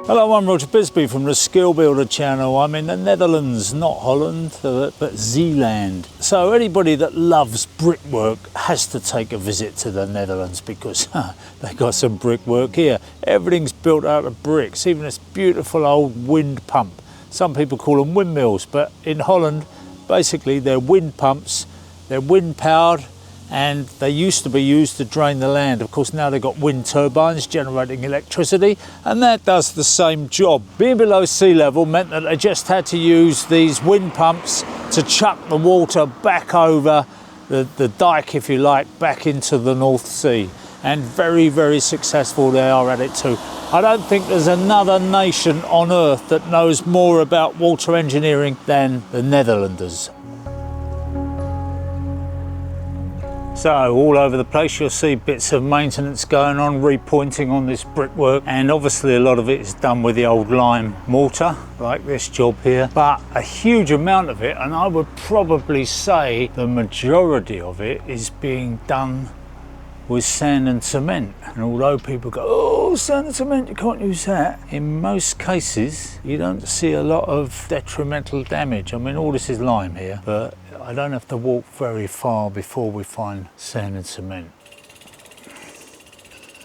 Hello, I'm Roger Bisbee from the Skill Builder channel. I'm in the Netherlands, not Holland, but Zeeland. So anybody that loves brickwork has to take a visit to the Netherlands because they got some brickwork here. Everything's built out of bricks, even this beautiful old wind pump. Some people call them windmills, but in Holland, basically they're wind pumps, they're wind powered, and they used to be used to drain the land. Of course, now they've got wind turbines generating electricity, and that does the same job. Being below sea level meant that they just had to use these wind pumps to chuck the water back over the dike, if you like, back into the North Sea. And very, very successful they are at it too. I don't think there's another nation on earth that knows more about water engineering than the Netherlanders. So all over the place you'll see bits of maintenance going on, repointing on this brickwork, and obviously a lot of it is done with the old lime mortar, like this job here, but a huge amount of it, and I would probably say the majority of it, is being done with sand and cement. And although people go, oh, sand and cement, you can't use that, in most cases you don't see a lot of detrimental damage. I mean, all this is lime here, but I don't have to walk very far before we find sand and cement.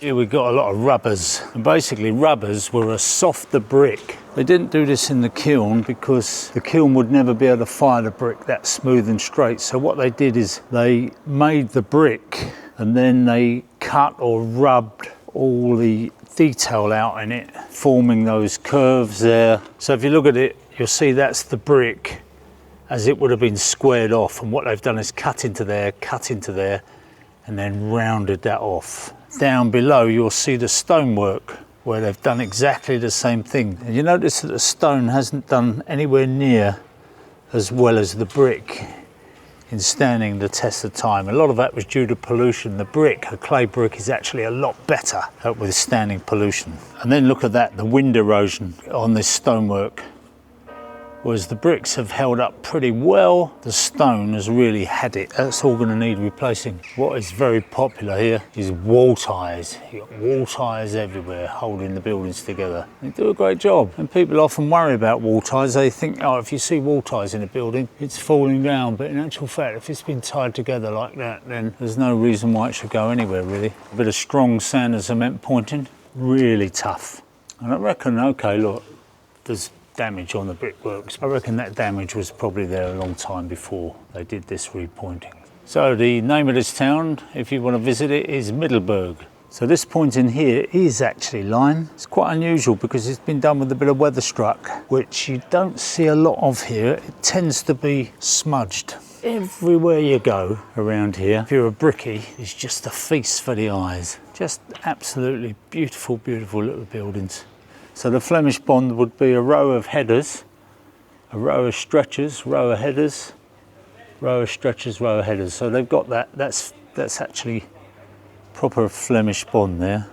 Here we've got a lot of rubbers, and basically rubbers were a softer brick. They didn't do this in the kiln because the kiln would never be able to fire the brick that smooth and straight. So what they did is they made the brick and then they cut or rubbed all the detail out in it, forming those curves there. So if you look at it, you'll see that's the brick as it would have been squared off, and what they've done is cut into there, and then rounded that off. Down below you'll see the stonework where they've done exactly the same thing. And you notice that the stone hasn't done anywhere near as well as the brick in standing the test of time. A lot of that was due to pollution. The brick, a clay brick, is actually a lot better at withstanding pollution. And then look at that, the wind erosion on this stonework. Whereas the bricks have held up pretty well, the stone has really had it. That's all going to need replacing. What is very popular here is wall ties. You've got wall ties everywhere holding the buildings together. They do a great job. And people often worry about wall ties. They think, oh, if you see wall ties in a building, it's falling down. But in actual fact, if it's been tied together like that, then there's no reason why it should go anywhere, really. A bit of strong sand and cement pointing, really tough. And I reckon, okay, look, there's damage on the brickworks. I reckon that damage was probably there a long time before they did this repointing. So the name of this town, if you want to visit it, is Middelburg. So this point in here is actually lime. It's quite unusual because it's been done with a bit of weatherstruck, which you don't see a lot of here. It tends to be smudged. Everywhere you go around here, if you're a brickie, it's just a feast for the eyes. Just absolutely beautiful, beautiful little buildings. So the Flemish bond would be a row of headers, a row of stretchers, row of headers, row of stretchers, row of headers. So they've got that. That's actually proper Flemish bond there.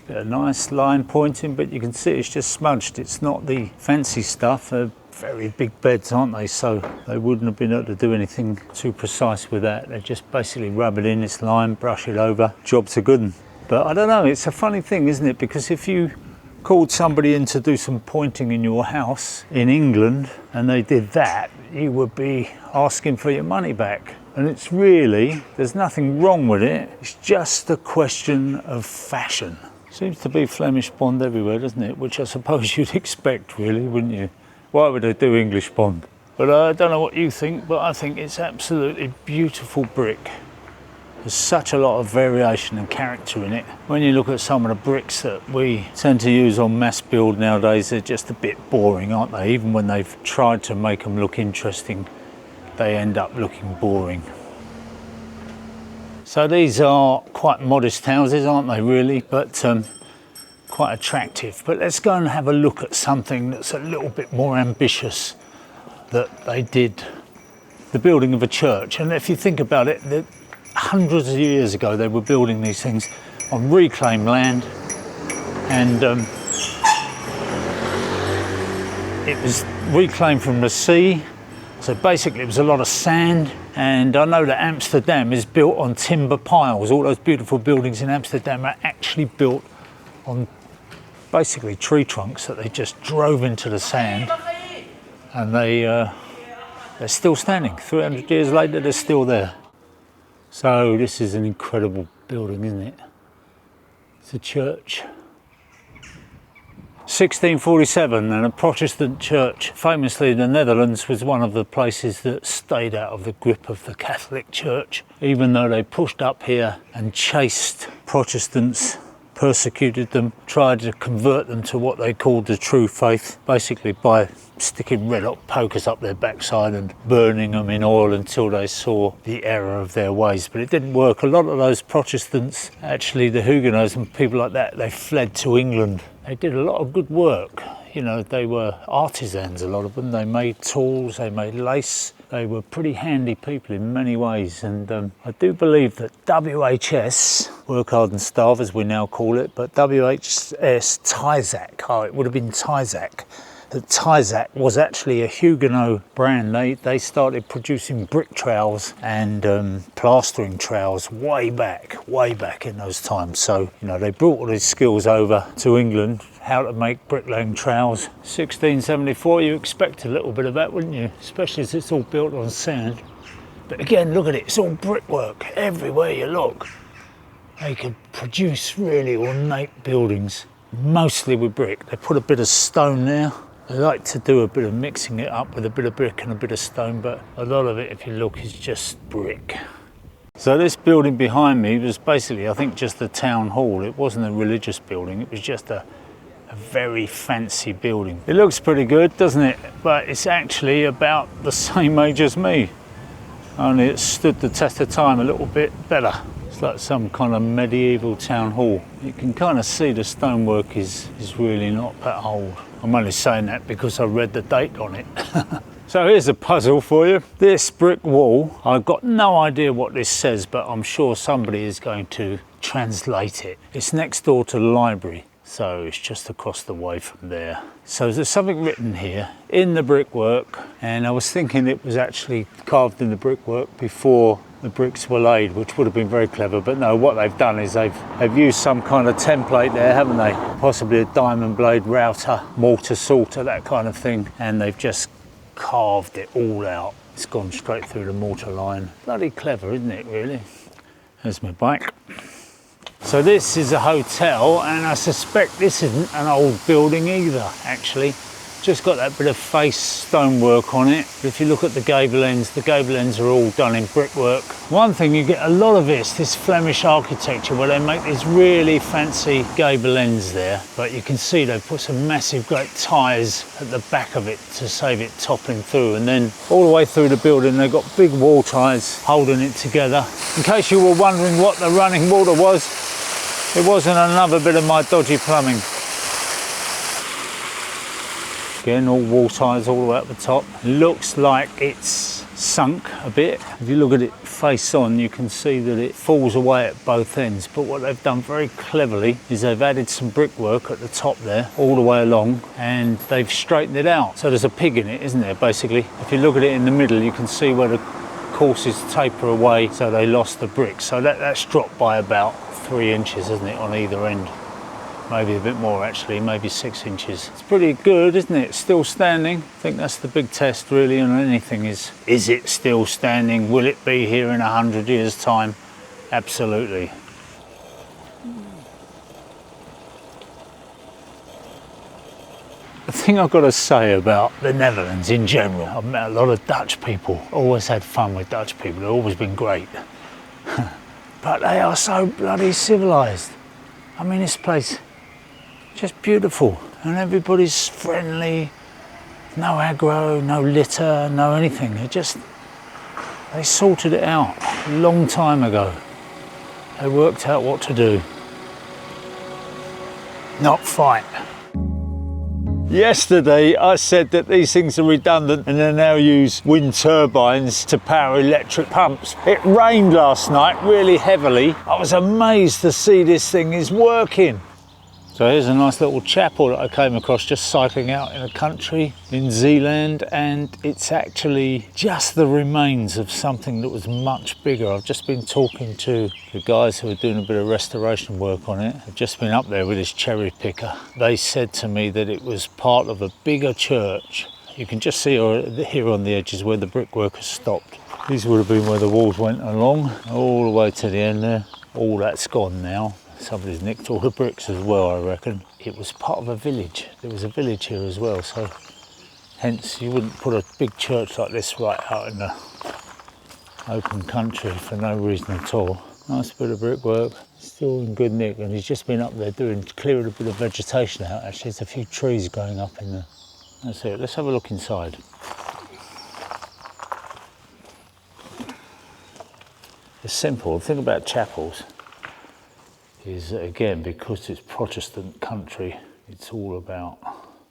Bit of nice line pointing, but you can see it's just smudged. It's not the fancy stuff. They're very big beds, aren't they? So they wouldn't have been able to do anything too precise with that. They just basically rub it in, it's lime, brush it over, job's a good one. But I don't know, it's a funny thing, isn't it? Because if you called somebody in to do some pointing in your house in England and they did that, you would be asking for your money back. And it's really, there's nothing wrong with it, it's just a question of fashion. Seems to be Flemish bond everywhere, doesn't it? Which I suppose you'd expect, really, wouldn't you? Why would they do English bond? But I don't know what you think, but I think it's absolutely beautiful brick. There's such a lot of variation and character in it. When you look at some of the bricks that we tend to use on mass build nowadays, they're just a bit boring, aren't they? Even when they've tried to make them look interesting, they end up looking boring. So these are quite modest houses, aren't they, really? But quite attractive. But let's go and have a look at something that's a little bit more ambitious that they did. The building of a church. And if you think about it, hundreds of years ago they were building these things on reclaimed land, and it was reclaimed from the sea, so basically it was a lot of sand. And I know that Amsterdam is built on timber piles. All those beautiful buildings in Amsterdam are actually built on basically tree trunks that they just drove into the sand, and they're still standing. 300 years later, they're still there. So this is an incredible building, isn't it? It's a church. 1647, and a Protestant church. Famously, the Netherlands was one of the places that stayed out of the grip of the Catholic Church, even though they pushed up here and chased Protestants, persecuted them, tried to convert them to what they called the true faith, basically by sticking red hot pokers up their backside and burning them in oil until they saw the error of their ways. But it didn't work. A lot of those Protestants, actually the Huguenots and people like that, they fled to England. They did a lot of good work. You know, they were artisans, a lot of them. They made tools, they made lace. They were pretty handy people in many ways. And I do believe that WHS, work hard and starve as we now call it, but WHS Tyzac, it would have been Tyzac. That Tyzac was actually a Huguenot brand. They started producing brick trowels and plastering trowels way back in those times. So, you know, they brought all these skills over to England, how to make bricklaying trowels. 1674, you expect a little bit of that, wouldn't you? Especially as it's all built on sand. But again, look at it, it's all brickwork everywhere you look. They could produce really ornate buildings, mostly with brick. They put a bit of stone there. I like to do a bit of mixing it up with a bit of brick and a bit of stone, but a lot of it, if you look, is just brick. So this building behind me was basically, I think, just the town hall. It wasn't a religious building, it was just a very fancy building. It looks pretty good, doesn't it? But it's actually about the same age as me, only it stood the test of time a little bit better. It's like some kind of medieval town hall. You can kind of see the stonework is really not that old. I'm only saying that because I read the date on it. So here's a puzzle for you. This brick wall, I've got no idea what this says, but I'm sure somebody is going to translate it. It's next door to the library, so it's just across the way from there. So there's something written here in the brickwork, and I was thinking it was actually carved in the brickwork before the bricks were laid, which would have been very clever, but no, what they've done is they've used some kind of template there, haven't they? Possibly a diamond blade router, mortar sorter, that kind of thing, and they've just carved it all out. It's gone straight through the mortar line. Bloody clever, isn't it, really? There's my bike. So this is a hotel, and I suspect this isn't an old building either, actually. Just got that bit of face stonework on it. But if you look at the gable ends are all done in brickwork. One thing, you get a lot of this Flemish architecture where they make these really fancy gable ends there. But you can see they've put some massive great ties at the back of it to save it toppling through. And then all the way through the building, they've got big wall ties holding it together. In case you were wondering what the running water was, it wasn't another bit of my dodgy plumbing. Again, all wall ties all the way up the top. Looks like it's sunk a bit. If you look at it face on, you can see that it falls away at both ends. But what they've done very cleverly is they've added some brickwork at the top there, all the way along, and they've straightened it out. So there's a pig in it, isn't there, basically? If you look at it in the middle, you can see where the courses taper away, so they lost the brick. So that's dropped by about 3 inches, isn't it, on either end? Maybe a bit more actually, maybe 6 inches. It's pretty good, isn't it? Still standing. I think that's the big test really on anything is it still standing? Will it be here in 100 years' time? Absolutely. The thing I've got to say about the Netherlands in general, I've met a lot of Dutch people. Always had fun with Dutch people, they've always been great. But they are so bloody civilised. I mean, this place, just beautiful, and everybody's friendly, no aggro, no litter, no anything. They sorted it out a long time ago. They worked out what to do, not fight. Yesterday I said that these things are redundant and they now use wind turbines to power electric pumps. It rained last night really heavily. I was amazed to see this thing is working. So here's a nice little chapel that I came across just cycling out in the country in Zeeland, and it's actually just the remains of something that was much bigger. I've just been talking to the guys who are doing a bit of restoration work on it. I've just been up there with this cherry picker. They said to me that it was part of a bigger church. You can just see here on the edges where the brickwork has stopped. These would have been where the walls went along, all the way to the end there. All that's gone now. Somebody's nicked all the bricks as well, I reckon. It was part of a village. There was a village here as well, so hence you wouldn't put a big church like this right out in the open country for no reason at all. Nice bit of brickwork, still in good nick, and he's just been up there clearing a bit of vegetation out. Actually, there's a few trees going up in there. That's it. Let's have a look inside. It's simple. The thing about chapels is, again, because it's Protestant country, it's all about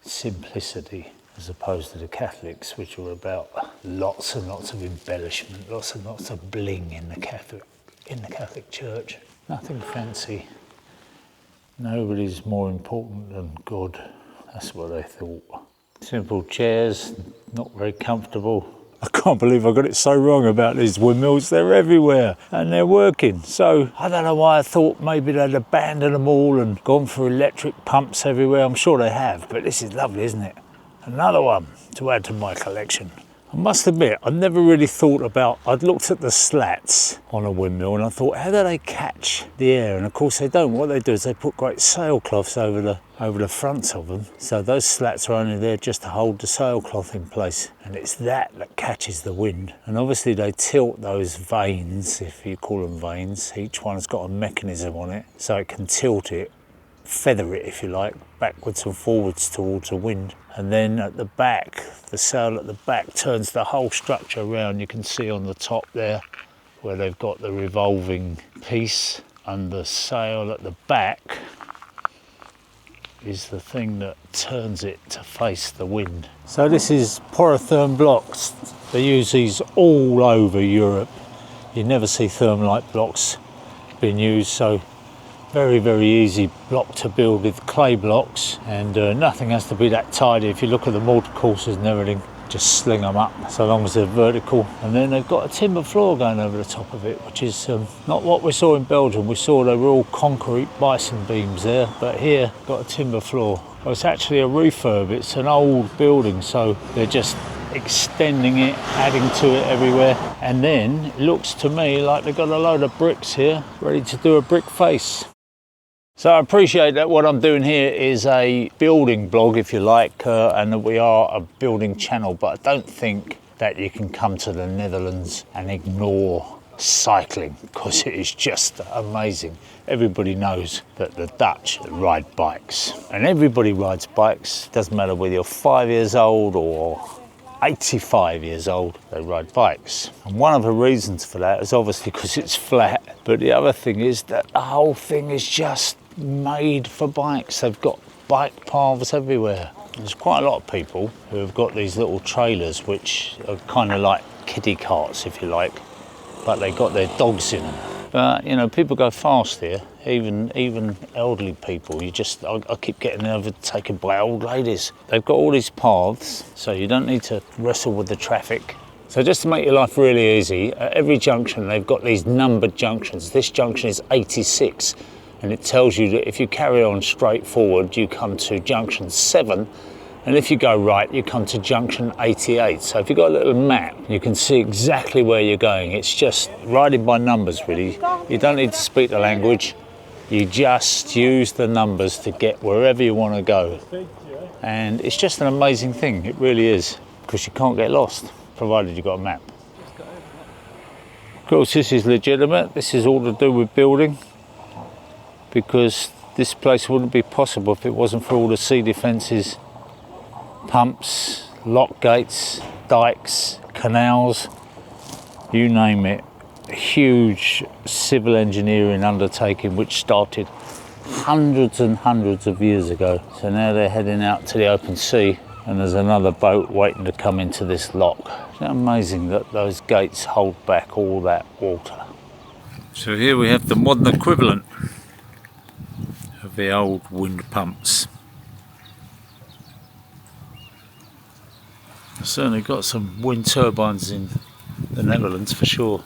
simplicity as opposed to the Catholics, which are about lots and lots of embellishment, lots and lots of bling in the Catholic Church. Nothing fancy. Nobody's more important than God. That's what they thought. Simple chairs, not very comfortable. I can't believe I got it so wrong about these windmills. They're everywhere and they're working. So I don't know why I thought maybe they'd abandoned them all and gone for electric pumps everywhere. I'm sure they have, but this is lovely, isn't it? Another one to add to my collection. I must admit, I've never really thought about, I'd looked at the slats on a windmill and I thought, how do they catch the air? And of course they don't. What they do is they put great sailcloths over the fronts of them. So those slats are only there just to hold the sailcloth in place. And it's that catches the wind. And obviously they tilt those vanes, if you call them vanes. Each one's got a mechanism on it, so it can tilt it, feather it if you like, backwards and forwards towards the wind. And then at the back, the sail at the back turns the whole structure around. You can see on the top there where they've got the revolving piece, and the sail at the back is the thing that turns it to face the wind. So this is porotherm blocks. They use these all over Europe. You never see thermalite blocks being used, so very, very easy block to build with clay blocks, and nothing has to be that tidy. If you look at the mortar courses and everything, just sling them up so long as they're vertical. And then they've got a timber floor going over the top of it, which is not what we saw in Belgium. We saw they were all concrete bison beams there, but here got a timber floor. Well, it's actually a refurb. It's an old building, so they're just extending it, adding to it everywhere. And then it looks to me like they've got a load of bricks here ready to do a brick face. So I appreciate that what I'm doing here is a building blog, if you like, and that we are a building channel, but I don't think that you can come to the Netherlands and ignore cycling, because it is just amazing. Everybody knows that the Dutch ride bikes, and everybody rides bikes. Doesn't matter whether you're 5 years old or 85 years old, they ride bikes. And one of the reasons for that is obviously because it's flat, but the other thing is that the whole thing is just made for bikes. They've got bike paths everywhere. There's quite a lot of people who have got these little trailers which are kind of like kiddie carts, if you like, but they got their dogs in them. But you know, people go fast here, even elderly people. I keep getting overtaken by old ladies. They've got all these paths, so you don't need to wrestle with the traffic. So just to make your life really easy, at every junction they've got these numbered junctions. This junction is 86, and it tells you that if you carry on straight forward, you come to junction 7, and if you go right, you come to junction 88. So if you've got a little map, you can see exactly where you're going. It's just riding by numbers, really. You don't need to speak the language. You just use the numbers to get wherever you want to go. And it's just an amazing thing, it really is, because you can't get lost, provided you've got a map. Of course, this is legitimate. This is all to do with building, because this place wouldn't be possible if it wasn't for all the sea defences, pumps, lock gates, dikes, canals, you name it. A huge civil engineering undertaking which started hundreds and hundreds of years ago. So now they're heading out to the open sea, and there's another boat waiting to come into this lock. Isn't it amazing that those gates hold back all that water? So here we have the modern equivalent of the old wind pumps. I've certainly got some wind turbines in the Netherlands for sure.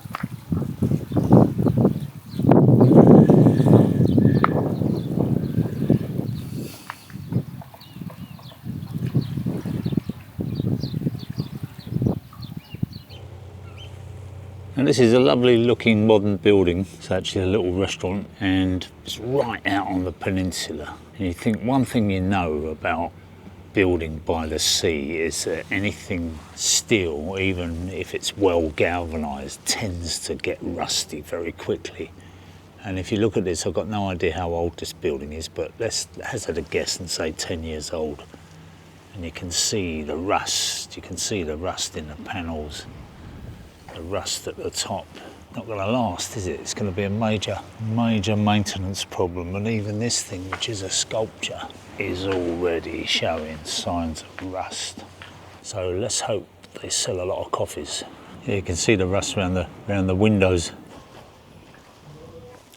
And this is a lovely looking modern building. It's actually a little restaurant and it's right out on the peninsula. And you think one thing you know about building by the sea is that anything steel, even if it's well galvanised, tends to get rusty very quickly. And if you look at this, I've got no idea how old this building is, but let's hazard a guess and say 10 years old. And you can see the rust. You can see the rust in the panels. The rust at the top. Not going to last, is it? It's going to be a major maintenance problem. And even this thing, which is a sculpture, is already showing signs of rust. So let's hope they sell a lot of coffees. Here you can see the rust around the windows.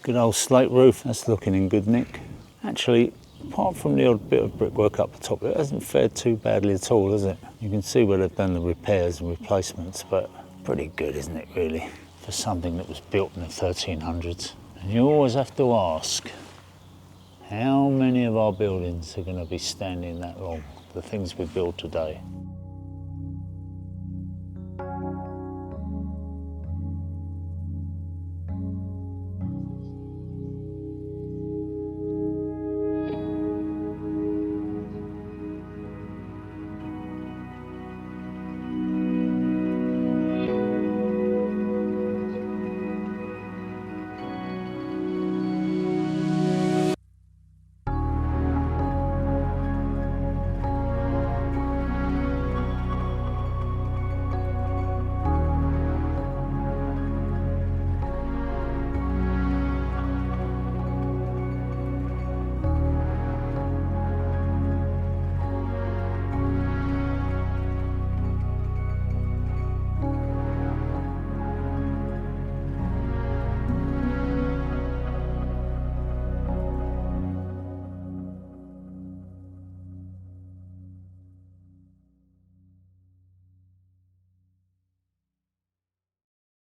Good old slate roof. That's looking in good nick. Actually, apart from the odd bit of brickwork up the top, it hasn't fared too badly at all, has it? You can see where they've done the repairs and replacements, but pretty good, isn't it, really, for something that was built in the 1300s. And you always have to ask, how many of our buildings are going to be standing that long, the things we build today?